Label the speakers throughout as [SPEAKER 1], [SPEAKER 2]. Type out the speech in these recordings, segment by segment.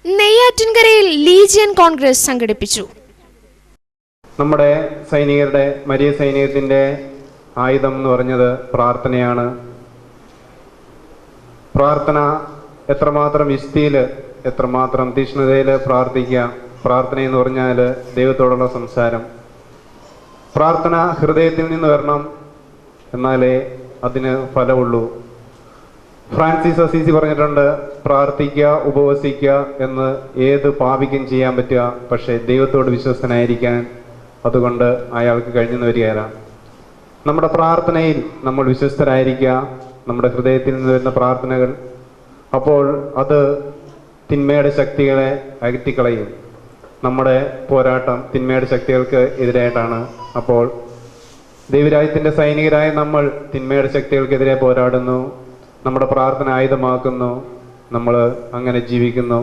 [SPEAKER 1] നെയ്യാറ്റിൻകരയിൽ legion Congress സംഘടിപ്പിച്ചു.
[SPEAKER 2] നമ്മുടെ സൈനികരുടെ മരിയ സൈന്യത്തിൻ്റെ ആയുധം എന്ന് പറഞ്ഞത് പ്രാർത്ഥനയാണ്. പ്രാർത്ഥന എത്രമാത്രം വിശുദ്ധിയിൽ, എത്രമാത്രം തീക്ഷ്ണതയിൽ പ്രാർത്ഥിക്കുക. പ്രാർത്ഥന എന്ന് പറഞ്ഞാൽ ദൈവത്തോടുള്ള സംസാരം. പ്രാർത്ഥന ഹൃദയത്തിൽ നിന്ന് വരണം, എന്നാലേ അതിന് ഫലമുള്ളൂ. ഫ്രാൻസിസ് അസീസി പറഞ്ഞിട്ടുണ്ട്, പ്രാർത്ഥിക്കുക, ഉപവസിക്കുക എന്ന് ഏത് പാപിക്കും ചെയ്യാൻ പറ്റുക, പക്ഷേ ദൈവത്തോട് വിശ്വസ്തനായിരിക്കാൻ അതുകൊണ്ട് അയാൾക്ക് കഴിഞ്ഞെന്ന് വരികയില്ല. നമ്മുടെ പ്രാർത്ഥനയിൽ നമ്മൾ വിശ്വസ്തരായിരിക്കുക, നമ്മുടെ ഹൃദയത്തിൽ നിന്ന് വരുന്ന പ്രാർത്ഥനകൾ. അപ്പോൾ അത് തിന്മയുടെ ശക്തികളെ അകറ്റിക്കളയും. നമ്മുടെ പോരാട്ടം തിന്മയുടെ ശക്തികൾക്ക് എതിരായിട്ടാണ്. അപ്പോൾ ദൈവരാജ്യത്തിൻ്റെ സൈനികരായ നമ്മൾ തിന്മയുടെ ശക്തികൾക്കെതിരെ പോരാടുന്നു, നമ്മുടെ പ്രാർത്ഥന ആയുധമാക്കുന്നു, നമ്മൾ അങ്ങനെ ജീവിക്കുന്നു.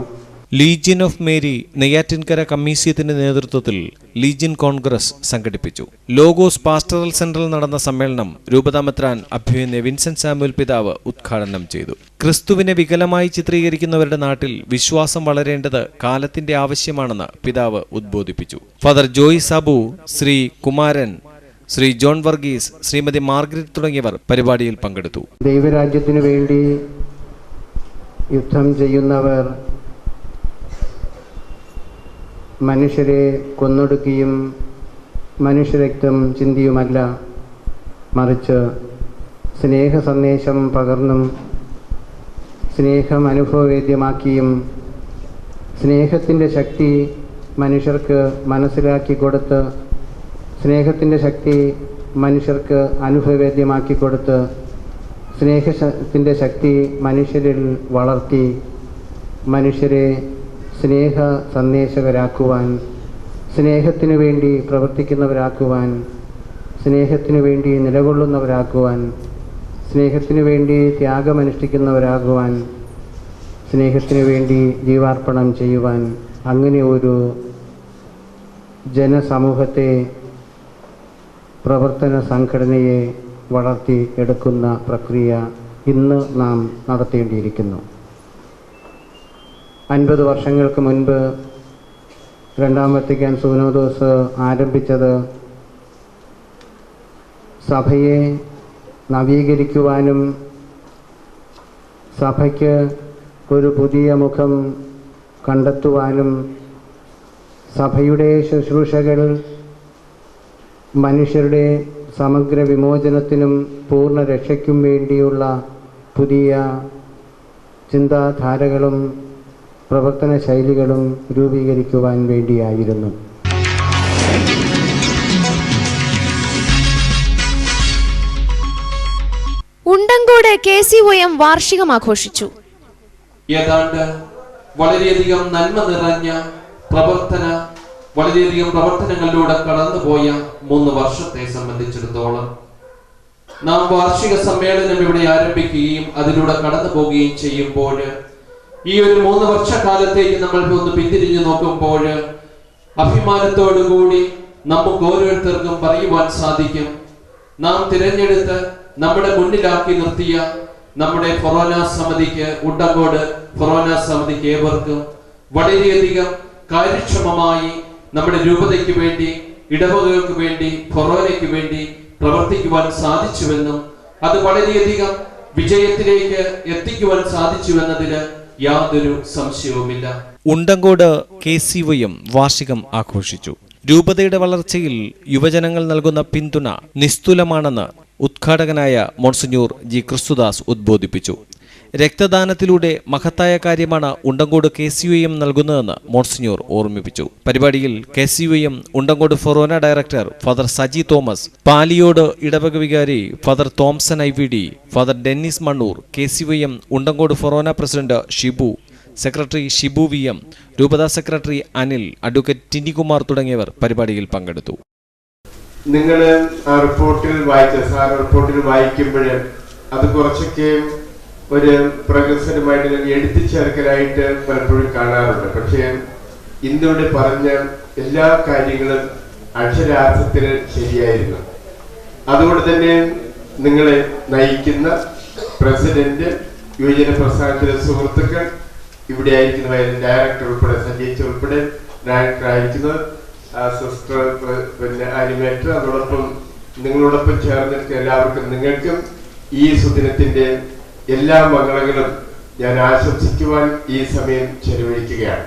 [SPEAKER 3] ലീജിയൻ ഓഫ് മേരി നെയ്യാറ്റിൻകര കമ്മീസിയത്തിന്റെ നേതൃത്വത്തിൽ ലീജിയൻ കോൺഗ്രസ് സംഘടിപ്പിച്ചു. ലോഗോസ് പാസ്റ്ററൽ സെന്ററിൽ നടന്ന സമ്മേളനം രൂപതാമെത്രാൻ അഭ്യുന്നയ വിൻസെന്റ് സാമുവൽ പിതാവ് ഉദ്ഘാടനം ചെയ്തു. ക്രിസ്തുവിനെ വികലമായി ചിത്രീകരിക്കുന്നവരുടെ നാട്ടിൽ വിശ്വാസം വളരേണ്ടത് കാലത്തിന്റെ ആവശ്യമാണെന്ന് പിതാവ് ഉദ്ബോധിപ്പിച്ചു. Father Joy Sabu, Shri Kumaran, Shri John Varghese, Shrimati Margaret തുടങ്ങിയവർ പരിപാടിയിൽ പങ്കെടുത്തു.
[SPEAKER 4] ദൈവരാജ്യത്തിനു വേണ്ടി യുദ്ധം ചെയ്യുന്നവർ മനുഷ്യരെ കൊന്നൊടുക്കുകയും മനുഷ്യരക്തം ചിന്തിയുമല്ല, മറിച്ച് സ്നേഹ സന്ദേശം പകർന്നും സ്നേഹം അനുഭവവേദ്യമാക്കിയും സ്നേഹത്തിൻ്റെ ശക്തി മനുഷ്യർക്ക് മനസ്സിലാക്കി കൊടുത്ത് സ്നേഹത്തിൻ്റെ ശക്തി മനുഷ്യർക്ക് അനുഭവവേദ്യമാക്കി കൊടുത്ത് സ്നേഹത്തിൻ്റെ ശക്തി മനുഷ്യരിൽ വളർത്തി മനുഷ്യരെ സ്നേഹ സന്ദേശകരാക്കുവാൻ, സ്നേഹത്തിനു വേണ്ടി പ്രവർത്തിക്കുന്നവരാക്കുവാൻ, സ്നേഹത്തിനു വേണ്ടി നിലകൊള്ളുന്നവരാക്കുവാൻ, സ്നേഹത്തിനു വേണ്ടി ത്യാഗമനുഷ്ഠിക്കുന്നവരാകുവാൻ, സ്നേഹത്തിനു വേണ്ടി ജീവാർപ്പണം ചെയ്യുവാൻ, അങ്ങനെ ഒരു ജനസമൂഹത്തെ, പ്രവർത്തന സംഘടനയെ വളർത്തി എടുക്കുന്ന പ്രക്രിയ ഇന്ന് നാം നടത്തേണ്ടിയിരിക്കുന്നു. 50 വർഷങ്ങൾക്ക് മുൻപ് രണ്ടാം വത്തിക്കാൻ സുനോദോസ് ആരംഭിച്ചത് സഭയെ നവീകരിക്കുവാനും സഭയ്ക്ക് ഒരു പുതിയ മുഖം കണ്ടെത്തുവാനും സഭയുടെ ശുശ്രൂഷകൾ മനുഷ്യരുടെ സമഗ്ര വിമോചനത്തിനും പൂർണ്ണ രക്ഷയ്ക്കും വേണ്ടിയുള്ള പുതിയ ചിന്താധാരകളും പ്രവർത്തന ശൈലികളും രൂപീകരിക്കുവാൻ വേണ്ടിയായിരുന്നു.
[SPEAKER 1] ഉണ്ടങ്കോട് KCOM വാർഷികം ആഘോഷിച്ചു.
[SPEAKER 5] ഏതാണ്ട് വളരെയധികം നന്മ നിറഞ്ഞ വളരെയധികം പ്രവർത്തനങ്ങളിലൂടെ കടന്നുപോയ 3 വർഷത്തെ സംബന്ധിച്ചിടത്തോളം നാം വാർഷിക സമ്മേളനം ഇവിടെ ആരംഭിക്കുകയും അതിലൂടെ കടന്നു പോവുകയും ചെയ്യുമ്പോൾ ഈ ഒരു 3 വർഷക്കാലത്തേക്ക് നമ്മൾ ഒന്ന് പിന്തിരിഞ്ഞു നോക്കുമ്പോൾ അഭിമാനത്തോടുകൂടി നമുക്ക് ഓരോരുത്തർക്കും പറയുവാൻ സാധിക്കും, നാം തിരഞ്ഞെടുത്ത് നമ്മുടെ മുന്നിലാക്കി നിർത്തിയ നമ്മുടെ ഫൊറോന സമിതിക്ക്, ഉണ്ടങ്കോട് ഫൊറോന സമിതിക്ക് ഏവർക്കും വളരെയധികം കാര്യക്ഷമമായി നമ്മുടെ രൂപതയ്ക്ക് വേണ്ടി, ഇടവകകൾക്ക് വേണ്ടി, ഫൊറോനയ്ക്ക് വേണ്ടി പ്രവർത്തിക്കുവാൻ സാധിച്ചുവെന്നും അത് വളരെയധികം വിജയത്തിലേക്ക് എത്തിക്കുവാൻ സാധിച്ചുവെന്നതിന് യാതൊരു സംശയവുമില്ല.
[SPEAKER 3] ഉണ്ടങ്കോട് KCOM വാർഷികം ആഘോഷിച്ചു. രൂപതയുടെ വളർച്ചയിൽ യുവജനങ്ങൾ നൽകുന്ന പിന്തുണ നിസ്തുലമാണെന്ന് ഉദ്ഘാടകനായ മോൺസിഞ്ഞൂർ G. ക്രിസ്തുദാസ് ഉദ്ബോധിപ്പിച്ചു. രക്തദാനത്തിലൂടെ മഹത്തായ കാര്യമാണ് ഉണ്ടങ്കോട് KCOM നൽകുന്നതെന്ന് മോൺസിഞ്ഞൂർ ഓർമ്മിപ്പിച്ചു. പരിപാടിയിൽ KCOM Undankode forane director father Saji Thomas, Paliyode ഇടവക വികാരി father Thomson IVD, father Dennis Mannoor, KCOM Undankode forane president Shibu, secretary Shibu VM, രൂപതാ സെക്രട്ടറി അനിൽ, അഡ്വക്കേറ്റ് ടിനികുമാർ തുടങ്ങിയവർ പരിപാടിയിൽ പങ്കെടുത്തു.
[SPEAKER 6] നിങ്ങൾ ആ റിപ്പോർട്ടിൽ വായിക്കുമ്പോൾ അത് കുറച്ചൊക്കെ ഒരു പ്രകസനമായിട്ട് എഴുതി ചേർക്കലായിട്ട് പലപ്പോഴും കാണാറുണ്ട്. പക്ഷേ ഇന്നിവിടെ പറഞ്ഞ എല്ലാ കാര്യങ്ങളും അക്ഷരാർത്ഥത്തിൽ ശരിയായിരുന്നു. അതുകൊണ്ട് തന്നെ നിങ്ങളെ നയിക്കുന്ന പ്രസിഡന്റ്, യുവജന പ്രസ്ഥാനത്തിലെ സുഹൃത്തുക്കൾ, ഇവിടെ ആയിരിക്കുന്ന ഡയറക്ടർ ഉൾപ്പെടെ സഞ്ജയിച്ച ഉൾപ്പെടെ ഡയറക്ടർ ആയിരിക്കുന്ന സിസ്റ്റർ, പിന്നെ ആനിമേറ്റർ, അതോടൊപ്പം നിങ്ങളോടൊപ്പം ചേർന്നിട്ട് എല്ലാവർക്കും നിങ്ങൾക്കും ഈ സുദിനത്തിന്റെ എല്ലാ മംഗളങ്ങളും ഞാൻ ആശംസിക്കുവാൻ ഈ സമയം ചെലവഴിക്കുകയാണ്.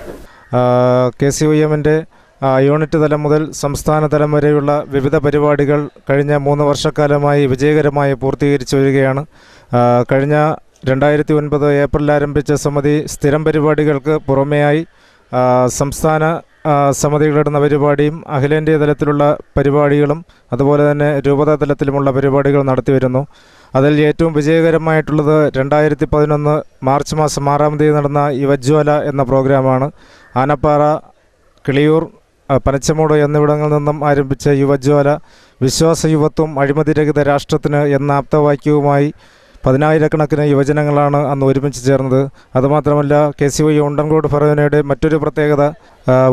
[SPEAKER 7] KCYM-ന്റെ യൂണിറ്റ് തലം മുതൽ സംസ്ഥാന തലം വരെയുള്ള വിവിധ പരിപാടികൾ കഴിഞ്ഞ 3 വർഷക്കാലമായി വിജയകരമായി പൂർത്തീകരിച്ചു വരികയാണ്. കഴിഞ്ഞ 2009 ഏപ്രിൽ ആരംഭിച്ച സമിതി സ്ഥിരം പരിപാടികൾക്ക് പുറമെയായി സംസ്ഥാന സമിതികളിടുന്ന പരിപാടിയും അഖിലേന്ത്യാ തലത്തിലുള്ള പരിപാടികളും അതുപോലെ തന്നെ രൂപതാ തലത്തിലുമുള്ള പരിപാടികൾ നടത്തിവരുന്നു. അതിൽ ഏറ്റവും വിജയകരമായിട്ടുള്ളത് 2011 മാർച്ച് മാസം 6-ാം തീയതി നടന്ന യുവജ്വാല എന്ന പ്രോഗ്രാമാണ്. ആനപ്പാറ, കിളിയൂർ, പനച്ചമൂട് എന്നിവിടങ്ങളിൽ നിന്നും ആരംഭിച്ച യുവജ്വാല വിശ്വാസ യുവത്വം അഴിമതിരഹിത രാഷ്ട്രത്തിന് എന്ന ആപ്തവാക്യവുമായി 10,000-കണക്കിന് യുവജനങ്ങളാണ് അന്ന് ഒരുമിച്ച് ചേർന്നത്. അതുമാത്രമല്ല, KCY ഉണ്ടൻകോട് ഫൊറോനയുടെ മറ്റൊരു പ്രത്യേകത,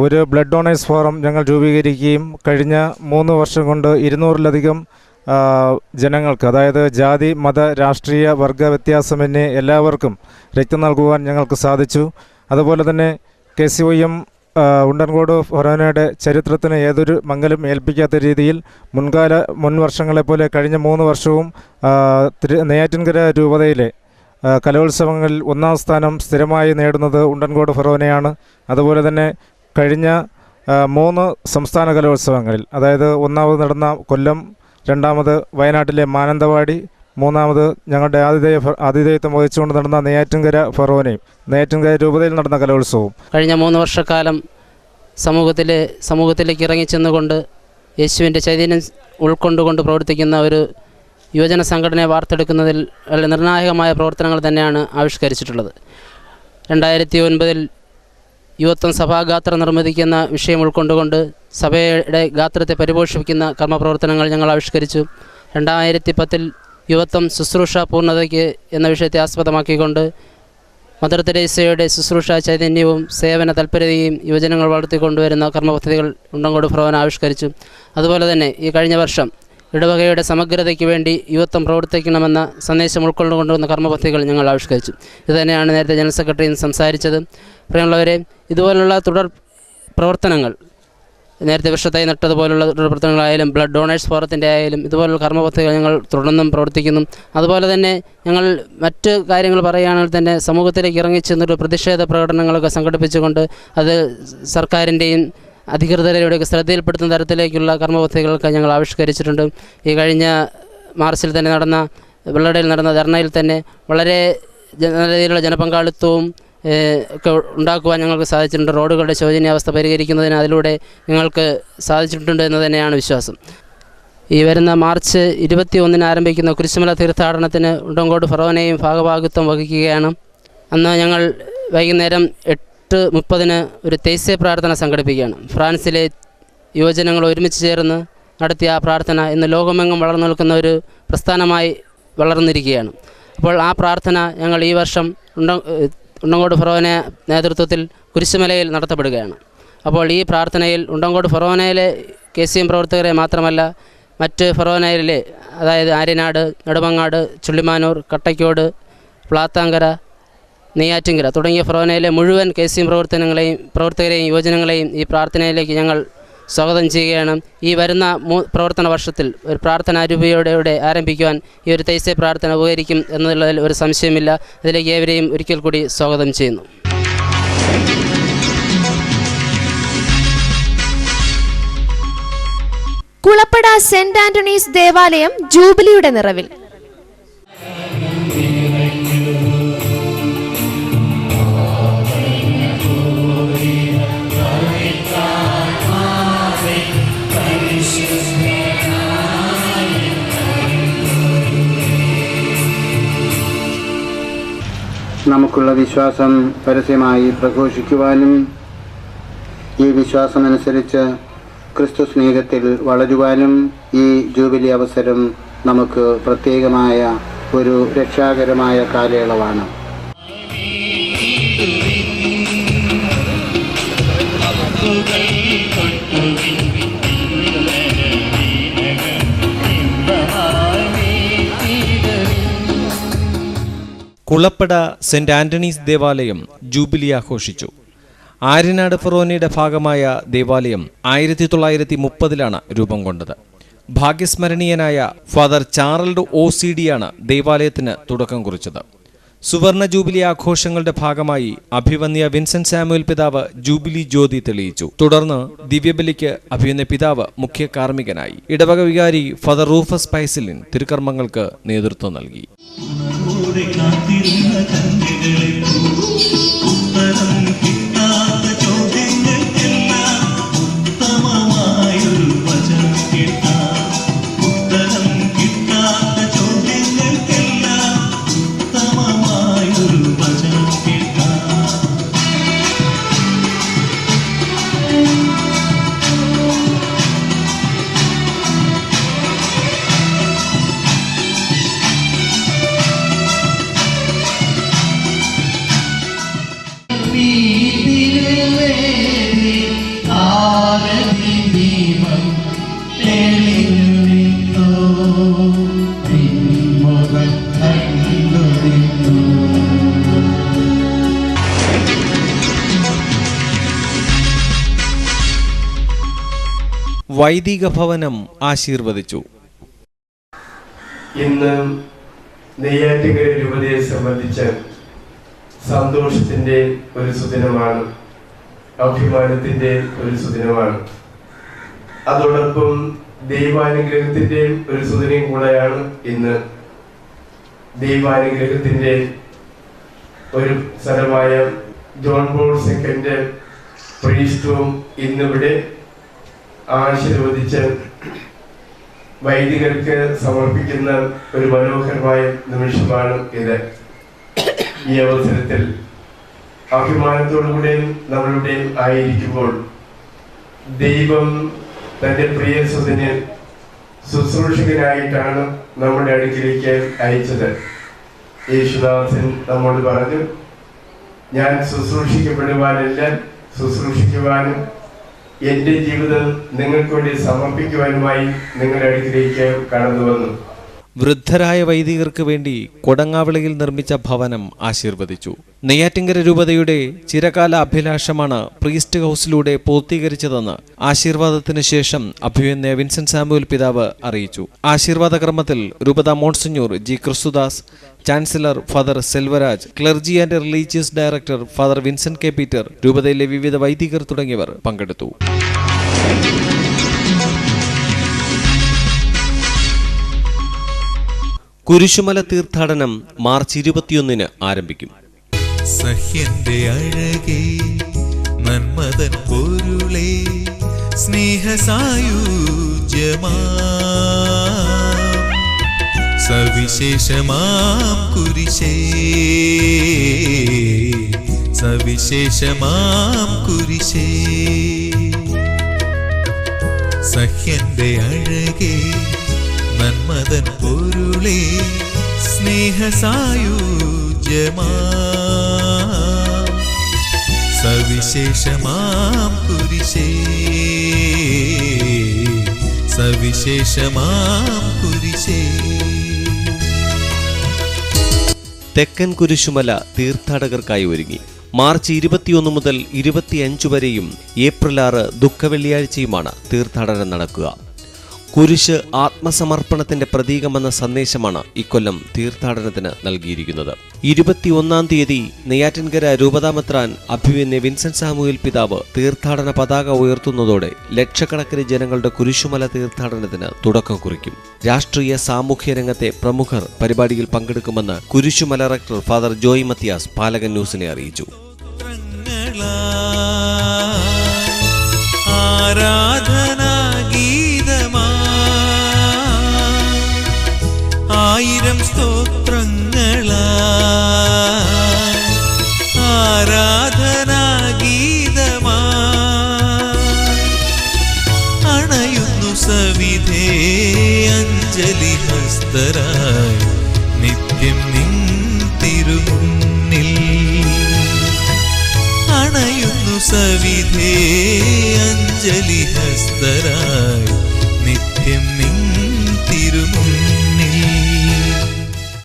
[SPEAKER 7] ഒരു ബ്ലഡ് ഡൊണേഴ്സ് ഫോറം ഞങ്ങൾ രൂപീകരിക്കുകയും കഴിഞ്ഞ 3 വർഷം കൊണ്ട് 200-ലധികം ജനങ്ങൾക്ക്, അതായത് ജാതി, മത, രാഷ്ട്രീയ, വർഗ വ്യത്യാസമന്യേ എല്ലാവർക്കും രക്തം നൽകുവാൻ ഞങ്ങൾക്ക് സാധിച്ചു. അതുപോലെ തന്നെ KCYM ഉണ്ടൻകോട് ഫൊറോനയുടെ ചരിത്രത്തിന് ഏതൊരു മങ്ങലും ഏൽപ്പിക്കാത്ത രീതിയിൽ മുൻ വർഷങ്ങളെപ്പോലെ കഴിഞ്ഞ 3 വർഷവും നെയ്യാറ്റിൻകര രൂപതയിലെ കലോത്സവങ്ങളിൽ 1-ാം സ്ഥാനം സ്ഥിരമായി നേടുന്നത് ഉണ്ടൻകോട് ഫൊറോനയാണ്. അതുപോലെ തന്നെ കഴിഞ്ഞ 3 സംസ്ഥാന കലോത്സവങ്ങളിൽ, അതായത് 1ാമത് നടന്ന കൊല്ലം, 2ാമത് വയനാട്ടിലെ മാനന്തവാടി, 3ാമത് ഞങ്ങളുടെ ആതിഥേയത്വം വഹിച്ചുകൊണ്ട് നടന്ന നെയ്യാറ്റിൻകര ഫൊറോനയും നെയ്യാറ്റിൻകര രൂപതയിൽ നടന്ന കലോത്സവവും
[SPEAKER 8] കഴിഞ്ഞ 3 വർഷക്കാലം സമൂഹത്തിലേക്ക് ഇറങ്ങിച്ചെന്നുകൊണ്ട് യേശുവിൻ്റെ ചൈതന്യം ഉൾക്കൊണ്ടുകൊണ്ട് പ്രവർത്തിക്കുന്ന ഒരു യുവജന സംഘടനയെ വാർത്തെടുക്കുന്നതിൽ വളരെ നിർണായകമായ പ്രവർത്തനങ്ങൾ തന്നെയാണ് ആവിഷ്കരിച്ചിട്ടുള്ളത്. 2009 യുവത്വം സഭാഗാത്ര നിർമ്മിക്കുന്ന വിഷയം ഉൾക്കൊണ്ടുകൊണ്ട് സഭയുടെ ഗാത്രത്തെ പരിപോഷിപ്പിക്കുന്ന കർമ്മപ്രവർത്തനങ്ങൾ ഞങ്ങൾ ആവിഷ്കരിച്ചു. 2010 യുവത്വം ശുശ്രൂഷ പൂർണ്ണതയ്ക്ക് എന്ന വിഷയത്തെ ആസ്പദമാക്കിക്കൊണ്ട് മദർ തെരേസയുടെ ശുശ്രൂഷ ചൈതന്യവും സേവന തൽപരതയും യുവജനങ്ങൾ വളർത്തിക്കൊണ്ടുവരുന്ന കർമ്മപദ്ധതികൾ ഉണ്ടൻകോട് ഫൊറോന ആവിഷ്കരിച്ചു. അതുപോലെ തന്നെ ഈ കഴിഞ്ഞ വർഷം ഇടവകയുടെ സമഗ്രതയ്ക്ക് വേണ്ടി യുവത്വം പ്രവർത്തിക്കണമെന്ന സന്ദേശം ഉൾക്കൊണ്ടുകൊണ്ടുവന്ന കർമ്മപദ്ധതികൾ ഞങ്ങൾ ആവിഷ്കരിച്ചു. ഇതുതന്നെയാണ് നേരത്തെ ജനറൽ സെക്രട്ടറിയും സംസാരിച്ചത്. പ്രിയമുള്ളവരെ, ഇതുപോലുള്ള തുടർ പ്രവർത്തനങ്ങൾ, നേരത്തെ വർഷത്തായി നട്ടതുപോലുള്ള പ്രവർത്തനങ്ങളായാലും ബ്ലഡ് ഡൊണേഴ്സ് ഫോറത്തിൻ്റെ ആയാലും ഇതുപോലുള്ള കർമ്മപദ്ധതികൾ ഞങ്ങൾ തുടർന്നും പ്രവർത്തിക്കുന്നു. അതുപോലെ തന്നെ ഞങ്ങൾ മറ്റ് കാര്യങ്ങൾ പറയുകയാണെങ്കിൽ തന്നെ സമൂഹത്തിലേക്ക് ഇറങ്ങിച്ചെന്നൊരു പ്രതിഷേധ പ്രകടനങ്ങളൊക്കെ സംഘടിപ്പിച്ചുകൊണ്ട് അത് സർക്കാരിൻ്റെയും അധികൃതരുടെയൊക്കെ ശ്രദ്ധയിൽപ്പെടുത്തുന്ന തരത്തിലേക്കുള്ള കർമ്മപദ്ധതികളൊക്കെ ഞങ്ങൾ ആവിഷ്കരിച്ചിട്ടുണ്ട്. ഈ കഴിഞ്ഞ മാർച്ചിൽ തന്നെ നടന്ന വെള്ളടയിൽ നടന്ന ധർണയിൽ തന്നെ വളരെ നല്ല രീതിയിലുള്ള ജനപങ്കാളിത്തവും ഒക്കെ ഉണ്ടാക്കുവാൻ ഞങ്ങൾക്ക് സാധിച്ചിട്ടുണ്ട്. റോഡുകളുടെ ശോചനീയാവസ്ഥ പരിഹരിക്കുന്നതിന് അതിലൂടെ ഞങ്ങൾക്ക് സാധിച്ചിട്ടുണ്ട് എന്ന് തന്നെയാണ് വിശ്വാസം. ഈ വരുന്ന മാർച്ച് 21 ആരംഭിക്കുന്ന കുരിശുമല തീർത്ഥാടനത്തിന് ഉണ്ടൻകോട് ഫൊറോനയും ഭാഗഭാഗിത്വം വഹിക്കുകയാണ്. അന്ന് ഞങ്ങൾ വൈകുന്നേരം 8:30 ഒരു തേസ്യ പ്രാർത്ഥന സംഘടിപ്പിക്കുകയാണ്. ഫ്രാൻസിലെ യുവജനങ്ങൾ ഒരുമിച്ച് ചേർന്ന് നടത്തിയ ആ പ്രാർത്ഥന ഇന്ന് ലോകമെങ്ങും വളർന്നു നിൽക്കുന്ന ഒരു പ്രസ്ഥാനമായി വളർന്നിരിക്കുകയാണ്. അപ്പോൾ ആ പ്രാർത്ഥന ഞങ്ങൾ ഈ വർഷം ഉണ്ടൻകോട് ഫൊറോന നേതൃത്വത്തിൽ കുരിശുമലയിൽ നടത്തപ്പെടുകയാണ്. അപ്പോൾ ഈ പ്രാർത്ഥനയിൽ ഉണ്ടൻകോട് ഫൊറോനയിലെ KCM പ്രവർത്തകരെ മാത്രമല്ല, മറ്റ് ഫൊറോനയിലെ, അതായത് ആര്യനാട്, നെടുമങ്ങാട്, ചുള്ളിമാനൂർ, കട്ടയ്ക്കോട്, പ്ലാത്താങ്കര, നെയ്യാറ്റിൻകര തുടങ്ങിയ ഫൊറോനയിലെ മുഴുവൻ KCM പ്രവർത്തകരെയും യുവജനങ്ങളെയും ഈ പ്രാർത്ഥനയിലേക്ക് ഞങ്ങൾ സ്വാഗതം ചെയ്യുകയാണ്. ഈ വരുന്ന പ്രവർത്തന വർഷത്തിൽ ഒരു പ്രാർത്ഥനാരൂപയോടെ ആരംഭിക്കുവാൻ ഈ ഒരു തൈസ്യ പ്രാർത്ഥന ഉപകരിക്കും എന്നതിൽ ഒരു സംശയമില്ല. അതിലേക്ക് ഏവരെയും ഒരിക്കൽ കൂടി സ്വാഗതം ചെയ്യുന്നു.
[SPEAKER 1] കുളപ്പട സെന്റ് ആന്റണീസ് ദേവാലയം ജൂബിലിയുടെ നിറവിൽ.
[SPEAKER 4] നമുക്കുള്ള വിശ്വാസം പരസ്യമായി പ്രഘോഷിക്കുവാനും ഈ വിശ്വാസമനുസരിച്ച് ക്രിസ്തു സ്നേഹത്തിൽ വളരുവാനും ഈ ജൂബിലി അവസരം നമുക്ക് പ്രത്യേകമായ ഒരു രക്ഷാകരമായ കാലയളവാണ്.
[SPEAKER 3] കുളപ്പട സെന്റ് ആന്റണീസ് ദേവാലയം ജൂബിലി ആഘോഷിച്ചു. ആര്യനാട് ഫൊറോനയുടെ ഭാഗമായ ദേവാലയം 1930 രൂപം കൊണ്ടത്. ഭാഗ്യസ്മരണീയനായ ഫാദർ ചാർൽഡ് OCD ദേവാലയത്തിന് തുടക്കം കുറിച്ചത്. സുവർണ ജൂബിലി ആഘോഷങ്ങളുടെ ഭാഗമായി അഭിവന്യ വിൻസെന്റ് സാമുവൽ പിതാവ് ജൂബിലി ജ്യോതി തെളിയിച്ചു. തുടർന്ന് ദിവ്യബലിക്ക് അഭിവന്യ പിതാവ് മുഖ്യ കാർമ്മികനായി. ഇടവക വികാരി ഫാദർ റൂഫസ് പൈസിലിൻ തിരുക്കർമ്മങ്ങൾക്ക് നേതൃത്വം നൽകി. വൈദിക ഭവനം ആശീർവദിച്ചു.
[SPEAKER 6] ഇന്ന് നെയ്യാറ്റിൻകര രൂപതയെ സംബന്ധിച്ച് സന്തോഷത്തിന്റെ ഒരു സുദിനമാണ്, അഭിമാനത്തിന്റെ ഒരു സുദിനമാണ്. അതോടൊപ്പം ദൈവാനുഗ്രഹത്തിന്റെ ഒരു സുദിനം കൂടെയാണ് ഇന്ന്. ദൈവാനുഗ്രഹത്തിന്റെ ഒരു സ്ഥലമായ ജോൺ പോൾ II പ്രീസ്റ്റും ഇന്നിവിടെ ആശീർവദിച്ച് വൈദികർക്ക് സമർപ്പിക്കുന്ന ഒരു മനോഹരമായ നിമിഷമാണ് ഇത്. ഈ അവസരത്തിൽ അഭിമാനത്തോടുകൂടെയും നമ്മളുടെയും ആയിരിക്കുമ്പോൾ ദൈവം തന്റെ പ്രിയ സുതനെ ശുശ്രൂഷകനായിട്ടാണ് നമ്മുടെ അടുക്കിലേക്ക് അയച്ചത്. യേശുദാസൻ നമ്മോട് പറഞ്ഞു, ഞാൻ ശുശ്രൂഷിക്കപ്പെടുവാനല്ല, ശുശ്രൂഷിക്കുവാനും എന്റെ ജീവിതം നിങ്ങൾക്ക് വേണ്ടി സമർപ്പിക്കുവാനുമായി നിങ്ങളുടെ അടുക്കിലേക്ക് കടന്നു വന്നു.
[SPEAKER 3] വൃദ്ധരായ വൈദികർക്ക് വേണ്ടി കൊടങ്ങാവിളയിൽ നിർമ്മിച്ച ഭവനം ആശീർവദിച്ചു. നെയ്യാറ്റിൻകര രൂപതയുടെ ചിരകാല അഭിലാഷമാണ് പ്രീസ്റ്റ് ഹൗസിലൂടെ പൂർത്തീകരിച്ചതെന്ന് ആശീർവാദത്തിന് ശേഷം അഭിവന്യ വിൻസെന്റ് സാമുവൽ പിതാവ് അറിയിച്ചു. ആശീർവാദ ക്രമത്തിൽ രൂപത Monsignor G Christudas, chancellor father Selvaraj, clergy and religious director father Vincent K Peter, രൂപതയിലെ വിവിധ വൈദികർ തുടങ്ങിയവർ പങ്കെടുത്തു. കുരിശുമല തീർത്ഥാടനം മാർച്ച് 21 ആരംഭിക്കും.
[SPEAKER 9] സഹ്യന്റെ അഴകേ, നന്മതൻ പൊരുളേ, സ്നേഹസായുജ്യമാ സവിശേഷമാം കുരിശേ, സവിശേഷമാം കുരിശേ. സഹ്യന്റെ അഴകേ, നന്മതൻ പൊരുളേ, സ്നേഹസായുജ്യമാ സവിശേഷമാം കുരിശേ, സവിശേഷമാം കുരിശേ.
[SPEAKER 3] തെക്കൻ കുരിശുമല തീർത്ഥാടകർക്കായി ഒരുങ്ങി. മാർച്ച് 21 മുതൽ 25 വരെയും ഏപ്രിൽ 6 ദുഃഖവെള്ളിയാഴ്ചയുമാണ് തീർത്ഥാടനം നടക്കുക. കുരിശ് ആത്മസമർപ്പണത്തിന്റെ പ്രതീകമെന്ന സന്ദേശമാണ് ഇക്കൊല്ലം തീർത്ഥാടനത്തിന് നൽകിയിരിക്കുന്നത്. 21 തീയതി നെയ്യാറ്റിൻകര രൂപതാമെത്രാൻ അഭിവന്യ വിൻസെന്റ് സാമുവൽ പിതാവ് തീർത്ഥാടന പതാക ഉയർത്തുന്നതോടെ ലക്ഷക്കണക്കിന് ജനങ്ങളുടെ കുരിശുമല തീർത്ഥാടനത്തിന് തുടക്കം കുറിക്കും. രാഷ്ട്രീയ സാമൂഹ്യ രംഗത്തെ പ്രമുഖർ പരിപാടിയിൽ പങ്കെടുക്കുമെന്ന് കുരിശുമല റക്ടർ ഫാദർ ജോയ് മത്തിയാസ് പാലകൻ ന്യൂസിനെ അറിയിച്ചു.
[SPEAKER 9] ആയിരം സ്തോത്രങ്ങളായി ആരാധനാഗീതമായി അണയുന്നു സവിധേ അഞ്ജലി ഹസ്തരായി നിത്യം നിൻ തിരുമുന്നിൽ. അണയുന്നു സവിധേ അഞ്ജലി ഹസ്തരായി നിത്യം